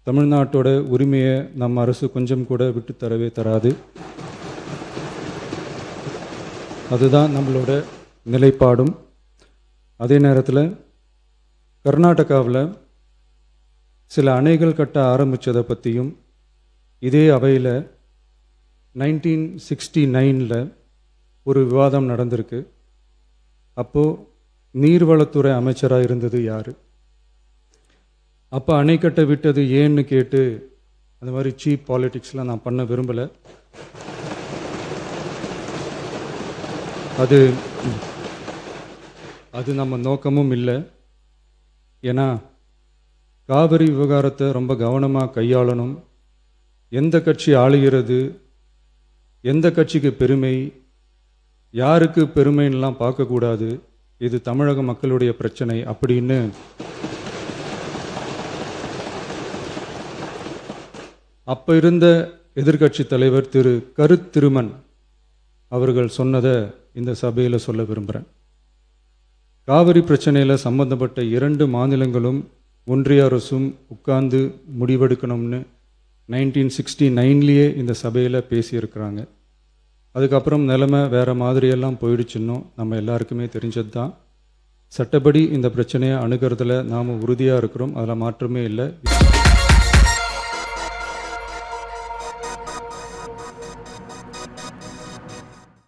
தமிழ்நாட்டோட உரிமையை நம்ம அரசு கொஞ்சம் கூட விட்டு தரவே தராது. அதுதான் நம்மளோட நிலைப்பாடும். அதே நேரத்தில் கர்நாடகாவில் சில அணைகள் கட்ட ஆரம்பித்ததை பற்றியும் இதே அவையில் 1969 ஒரு விவாதம் நடந்திருக்கு. அப்போது நீர்வளத்துறை அமைச்சராக இருந்தது யார்? அப்போ அணை கட்ட விட்டது ஏன்னு கேட்டு அந்த மாதிரி சீப் பாலிட்டிக்ஸ்லாம் நான் பண்ண விரும்பலை. அது நம்ம நோக்கமும் இல்லை. ஏன்னா காவிரி விவகாரத்தை ரொம்ப கவனமாக கையாளணும். எந்த கட்சி ஆளுகிறது, எந்த கட்சிக்கு பெருமை, யாருக்கு பெருமைன்னெலாம் பார்க்கக்கூடாது. இது தமிழக மக்களுடைய பிரச்சனை அப்படின்னு அப்போ இருந்த எதிர்க்கட்சி தலைவர் திரு கருத்திருமன் அவர்கள் சொன்னதை இந்த சபையில் சொல்ல விரும்புகிறேன். காவிரி பிரச்சனையில் சம்பந்தப்பட்ட 2 மாநிலங்களும் ஒன்றிய அரசும் உட்கார்ந்து முடிவெடுக்கணும்னு 1969 இந்த சபையில் பேசியிருக்கிறாங்க. அதுக்கப்புறம் நிலைமை வேறு மாதிரியெல்லாம் போயிடுச்சுன்னும் நம்ம எல்லாருக்குமே தெரிஞ்சது தான். சட்டப்படி இந்த பிரச்சனையை அணுகிறதுல நாம் உறுதியாக இருக்கிறோம், அதில் மாற்றமே இல்லை.